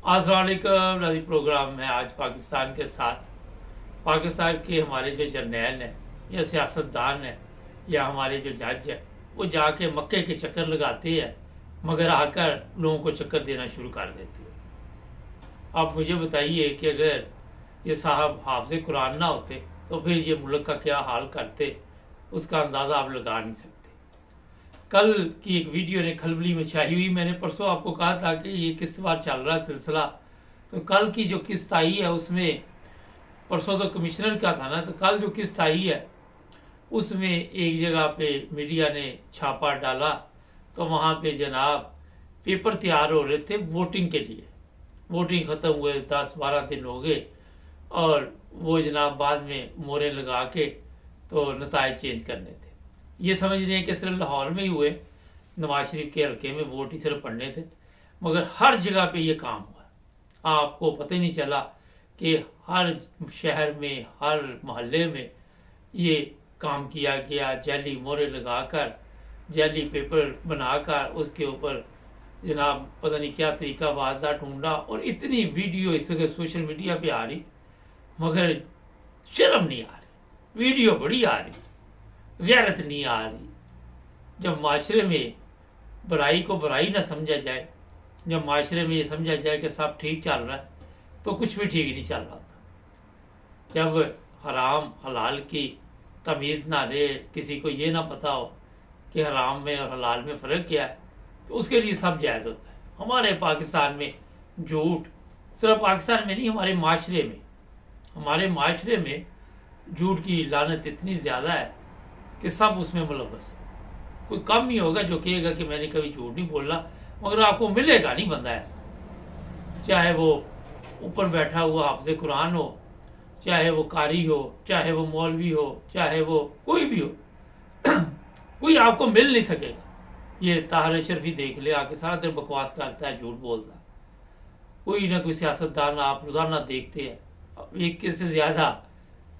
अस्सलाम वालेकुम। नाज़रीन, प्रोग्राम में आज पाकिस्तान के साथ पाकिस्तान के हमारे जो जर्नैल हैं या सियासतदान हैं या हमारे जो जज हैं वो जाके मक्के के चक्कर लगाते हैं, मगर आकर लोगों को चक्कर देना शुरू कर देते हैं। आप मुझे बताइए कि अगर ये साहब हाफ़िज़ कुरान ना होते तो फिर ये मुल्क का क्या हाल करते, उसका अंदाज़ा आप लगा नहीं सकते। कल की एक वीडियो ने खलबली मचाई हुई। मैंने परसों आपको कहा था कि ये किस बार चल रहा है सिलसिला, तो कल की जो किस्त आई है उसमें, परसों तो कमिश्नर का था ना, तो कल जो किस्त आई है उसमें एक जगह पे मीडिया ने छापा डाला तो वहाँ पे जनाब पेपर तैयार हो रहे थे वोटिंग के लिए। वोटिंग ख़त्म हुए 10-12 दिन हो गए और वो जनाब बाद में मोहरें लगा के तो नताइज चेंज करने थे। ये समझ रहे हैं कि सिर्फ लाहौर में ही हुए, नवाज शरीफ के हल्के में वोट ही सिर्फ पड़ने थे, मगर हर जगह पे ये काम हुआ। आपको पता ही नहीं चला कि हर शहर में, हर मोहल्ले में ये काम किया गया। जाली मोहरें लगाकर, जाली पेपर बनाकर उसके ऊपर जनाब पता नहीं क्या तरीका वादा ढूंढा, और इतनी वीडियो इस वक्त सोशल मीडिया पे आ रही, मगर शर्म नहीं आ रही। वीडियो बड़ी आ रही, गैरत नहीं आ रही। जब माशरे में बुराई को बुराई ना समझा जाए, जब माशरे में ये समझा जाए कि सब ठीक चल रहा है, तो कुछ भी ठीक नहीं चल रहा था। जब हराम हलाल की तमीज़ ना रहे, किसी को ये ना पता हो कि हराम में और हलाल में फ़र्क क्या है, तो उसके लिए सब जायज़ होता है। हमारे पाकिस्तान में झूठ, सिर्फ पाकिस्तान में नहीं, हमारे माशरे में झूठ की लानत इतनी ज़्यादा है कि सब उसमें मुलव्वस है। कोई कम नहीं होगा जो कहेगा कि मैंने कभी झूठ नहीं बोला, मगर आपको मिलेगा नहीं बंदा ऐसा। चाहे वो ऊपर बैठा हुआ हाफ़िज़ कुरान हो, चाहे वो कारी हो, चाहे वो मौलवी हो, चाहे वो कोई भी हो, कोई आपको मिल नहीं सकेगा। ये ताहिर अशरफी देख ले, आके सारा दिन बकवास करता है, झूठ बोलता है। कोई ना कोई सियासतदान आप रोज़ाना देखते हैं, एक से ज़्यादा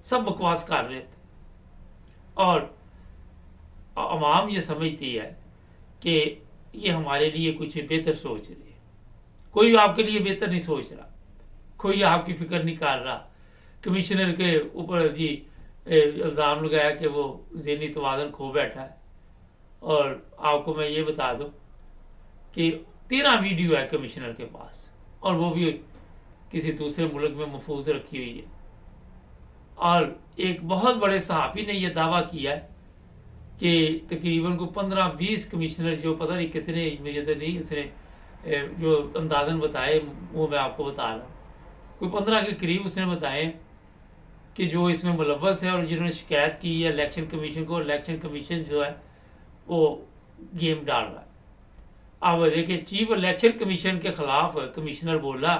सब बकवास कर रहे थे। और अवाम ये समझती है कि ये हमारे लिए कुछ बेहतर सोच रही है। कोई आपके लिए बेहतर नहीं सोच रहा, कोई आपकी फिक्र नहीं कर रहा। कमिश्नर के ऊपर जी इल्ज़ाम लगाया कि वो ज़हनी तवाज़ुन खो बैठा है, और आपको मैं ये बता दूं कि 13 वीडियो है कमिश्नर के पास, और वो भी किसी दूसरे मुल्क में महफूज रखी हुई है। और एक बहुत बड़े सहाफ़ी ने यह दावा किया है कि तकरीबन को 15-20 कमिश्नर, जो पता नहीं कितने, मुझे तो नहीं उसने जो अंदाज़न बताए वो मैं आपको बता रहा हूँ, कोई 15 के करीब उसने बताए कि जो इसमें मुलव्वस है और जिन्होंने शिकायत की है इलेक्शन कमीशन को। इलेक्शन कमीशन जो है वो गेम डाल रहा है। अब देखिए, चीफ इलेक्शन कमीशन के खिलाफ कमिश्नर बोला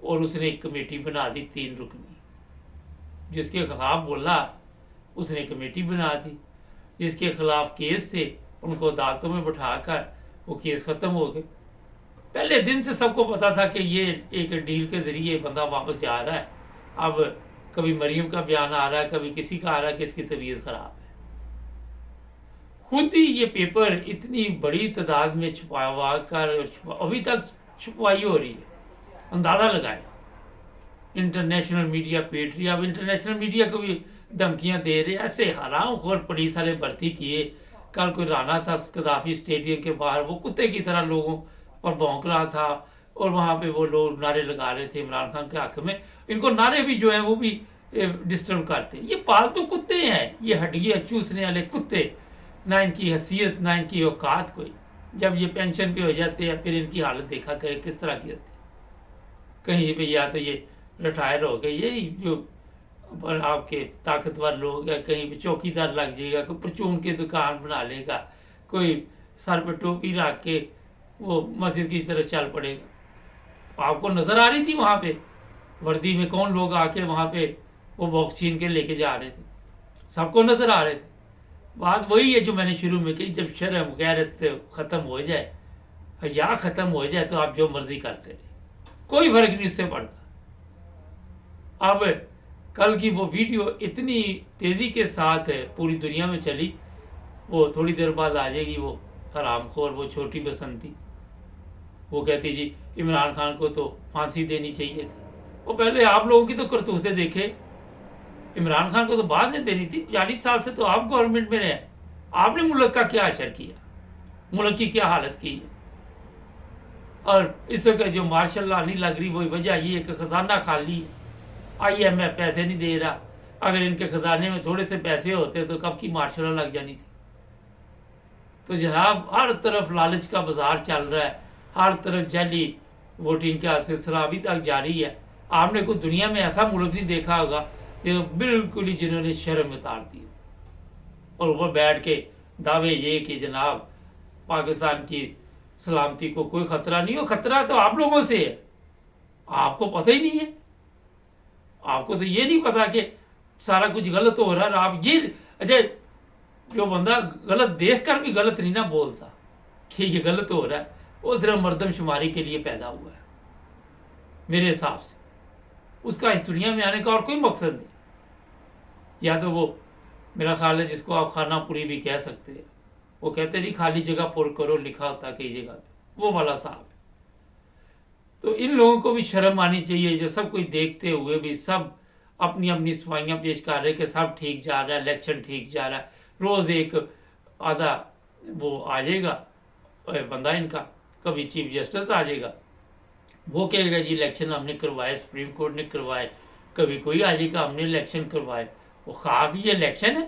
और उसने एक कमेटी बना दी 3 रुकनी। जिसके खिलाफ बोला उसने कमेटी बना दी, जिसके खिलाफ केस थे उनको अदालतों में बैठाकर वो केस ख़त्म हो गए। पहले दिन से सबको पता था कि ये एक डील के ज़रिए बंदा वापस जा रहा है। अब कभी मरियम का बयान आ रहा है, कभी किसी का आ रहा है कि इसकी तबीयत ख़राब है। खुद ही ये पेपर इतनी बड़ी तादाद में छुपवा कर अभी तक छुपवाई हो रही है, अंदाज़ा लगाया। इंटरनेशनल मीडिया पीट रही है। अब इंटरनेशनल मीडिया को भी धमकियां दे रहे, ऐसे हराम खोर पुलिस वाले भर्ती किए। कल कोई राना था कदाफी स्टेडियम के बाहर, वो कुत्ते की तरह लोगों पर भौंक रहा था, और वहाँ पे वो लोग नारे लगा रहे थे इमरान खान के हक में। इनको नारे भी जो है वो भी डिस्टर्ब करते। ये पालतू कुत्ते हैं, ये हड्डियाँ चूसने वाले कुत्ते, ना इनकी हैसियत ना इनकी औकात कोई। जब ये पेंशन पे हो जाते हैं फिर इनकी हालत देखा करे किस तरह की होती है। कहीं पे या तो ये रिटायर हो गए, यही जो आपके ताकतवर लोग हैं, कहीं पे चौकीदार लग जाएगा, कोई परचून की दुकान बना लेगा, कोई सर पे टोपी रख के वो मस्जिद की तरफ चल पड़ेगा। आपको नज़र आ रही थी वहाँ पे वर्दी में कौन लोग आके वहाँ पे वो बॉक्स छीन के लेके जा रहे थे, सबको नज़र आ रहे थे। बात वही है जो मैंने शुरू में कही, जब शर्म गैरत ख़त्म हो जाए, हया ख़त्म हो जाए, तो आप जो मर्जी करते रहे, कोई फ़र्क नहीं उससे पड़ता। अब कल की वो वीडियो इतनी तेज़ी के साथ पूरी दुनिया में चली, वो थोड़ी देर बाद आ जाएगी वो हरामखोर, वो छोटी बसंती। वो कहती जी इमरान खान को तो फांसी देनी चाहिए थी। वो पहले आप लोगों की तो करतूतें देखे, इमरान खान को तो बाद में देनी थी। 40 साल से तो आप गवर्नमेंट में रहे, आपने मुल्क का क्या असर किया, मुल्क की क्या हालत की है। और इस वक्त जो मार्शल लॉ नहीं लग रही वही वजह ये कि खजाना खाली, IMF पैसे नहीं दे रहा। अगर इनके खजाने में थोड़े से पैसे होते तो कब की मार्शल लॉ लग जानी थी। तो जनाब हर तरफ लालच का बाजार चल रहा है, हर तरफ जाली वोटिंग का सिलसिला अभी तक जारी है। आपने कोई दुनिया में ऐसा मुल्क नहीं देखा होगा जो बिल्कुल ही जिन्होंने शर्म उतार दी और ऊपर बैठ के दावे ये कि जनाब पाकिस्तान की सलामती को कोई खतरा नहीं हो। खतरा तो आप लोगों से है, आपको पता ही नहीं है। आपको तो ये नहीं पता कि सारा कुछ गलत हो रहा है। आप ये अच्छा, जो बंदा गलत देख कर भी गलत नहीं ना बोलता कि ये गलत हो रहा है, वो सिर्फ मर्दमशुमारी के लिए पैदा हुआ है मेरे हिसाब से। उसका इस दुनिया में आने का और कोई मकसद नहीं। या तो वो मेरा ख्याल है जिसको आप खाना पूरी भी कह सकते हैं, वो कहते नहीं खाली जगह पुर करो, लिखा होता कई जगह पे, वो वाला साहब है। तो इन लोगों को भी शर्म आनी चाहिए जो सब कोई देखते हुए भी सब अपनी अपनी सफाइयाँ पेश कर रहे कि सब ठीक जा रहा है, इलेक्शन ठीक जा रहा है। रोज़ एक आधा वो आ जाएगा बंदा इनका, कभी चीफ जस्टिस आ जाएगा, वो कहेगा जी इलेक्शन हमने करवाए, सुप्रीम कोर्ट ने करवाए। कभी कोई आ जाएगा हमने इलेक्शन करवाए। वो खाक ये इलेक्शन है,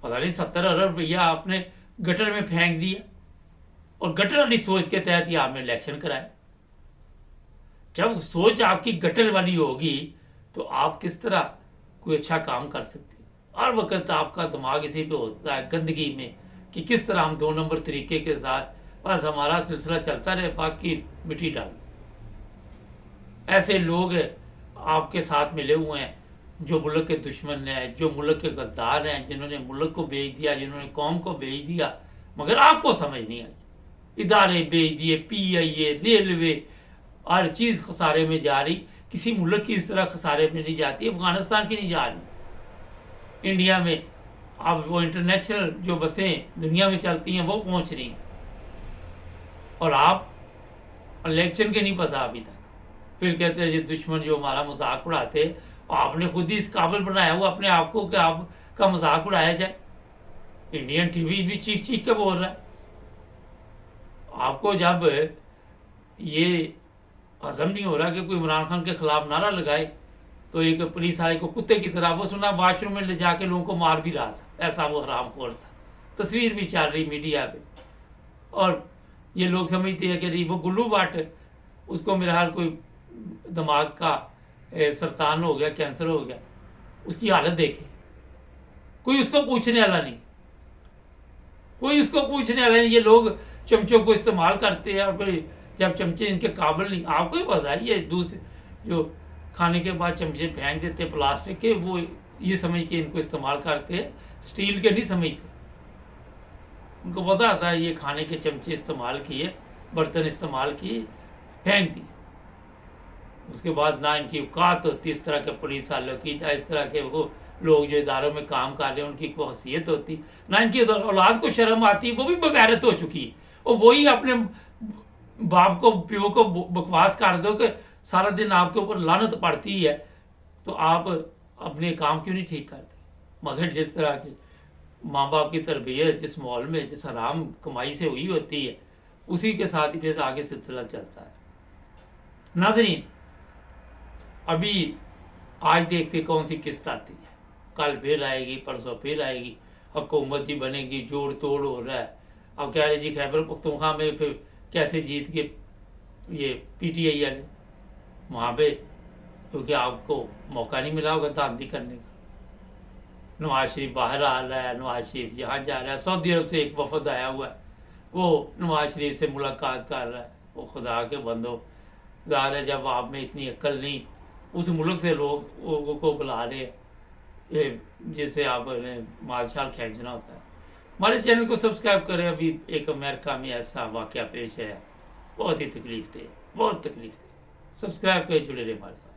पता नहीं 70 अरब रुपया आपने गटर में फेंक दिया और गटर वाली सोच के तहत ही आपने इलेक्शन कराया। जब सोच आपकी गटर वाली होगी तो आप किस तरह कोई अच्छा काम कर सकते हैं। हर वक्त आपका दिमाग इसी पे होता है गंदगी में कि किस तरह हम 2 नंबर तरीके के साथ बस हमारा सिलसिला चलता रहे, बाकी मिट्टी डाल। ऐसे लोग आपके साथ मिले हुए हैं जो मुल्क के दुश्मन हैं, जो मुल्क के गद्दार हैं, जिन्होंने मुल्क को बेच दिया, जिन्होंने कौम को बेच दिया, मगर आपको समझ नहीं आई। इदारे बेच दिए, PIA, रेलवे, हर चीज़ खसारे में जा रही। किसी मुल्क की इस तरह खसारे में नहीं जाती, अफगानिस्तान की नहीं जा रही। इंडिया में अब वो इंटरनेशनल जो बसें दुनिया में चलती हैं वो पहुंच रही हैं और आप इलेक्शन के नहीं पता अभी तक। फिर कहते हैं ये दुश्मन जो हमारा मजाक उड़ाते, आपने खुद ही इस काबिल बनाया हुआ अपने आप को कि आपका मजाक उड़ाया जाए। इंडियन टीवी भी चीख चीख के बोल रहा है। आपको जब ये हजम नहीं हो रहा कि कोई इमरान खान के खिलाफ नारा लगाए तो एक पुलिस वाले को कुत्ते की तरह, वो सुना वाशरूम में ले जाके लोगों को मार भी रहा था, ऐसा वो हरामखोर था। तस्वीर भी चल रही मीडिया पे और ये लोग समझते हैं कि वो गुल्लू भट्ट, उसको मेरा हाल कोई दिमाग का सरतान हो गया, कैंसर हो गया, उसकी हालत देखे, कोई उसको पूछने वाला नहीं, कोई उसको पूछने वाला नहीं। ये लोग चमचों को इस्तेमाल करते हैं और फिर जब चमचे इनके काबिल नहीं, आपको ही पता है ये दूसरे जो खाने के बाद चमचे फेंक देते प्लास्टिक के, वो ये समझ के इनको इस्तेमाल करते हैं, स्टील के नहीं समझते। उनको पता आता है ये खाने के चमचे इस्तेमाल किए, बर्तन इस्तेमाल किए, फेंक दिए। उसके बाद ना इनकी औकात होती इस तरह के पुलिस वालों की, ना इस तरह के वो लोग जो इदारों में काम कर रहे हैं उनकी कोई हैसियत होती, ना इनकी औलाद को शर्म आती, वो भी बगैरत हो चुकी है। और वही अपने बाप को प्यो को बकवास कर दो कि सारा दिन आपके ऊपर लानत पड़ती है तो आप अपने काम क्यों नहीं ठीक करते। मगर जिस तरह के माँ बाप की तरबियत जिस माहौल में जिस हराम कमाई से हुई होती है उसी के साथ ही फिर आगे सिलसिला चलता है। नाज़रीन, अभी आज देखते कौन सी किस्त आती है, कल फिर आएगी, परसों फिर आएगी, हुकूमत जी बनेगी, जोड़ तोड़ हो रहा है। अब कह रहे जी खैबर पख्तूनख्वा में फिर कैसे जीत के ये PTI वाले वहाँ पे, क्योंकि आपको मौका नहीं मिला होगा धांधली करने का। नवाज शरीफ बाहर आ रहा है, नवाज शरीफ यहाँ जा रहा है, सऊदी अरब से एक वफद आया हुआ है, वो नवाज शरीफ से मुलाकात कर रहा है। वो खुदा के बंदो, ज़ाहिर है जब आप में इतनी अक्ल नहीं, उस मुल्क से लोगों को बुला रहे हैं जिससे आपने मालशाल खींचना होता है। हमारे चैनल को सब्सक्राइब करें। अभी एक अमेरिका में ऐसा वाक़या पेश है, बहुत ही तकलीफ थे, बहुत तकलीफ थे। सब्सक्राइब करें, जुड़े रहे हमारे साथ।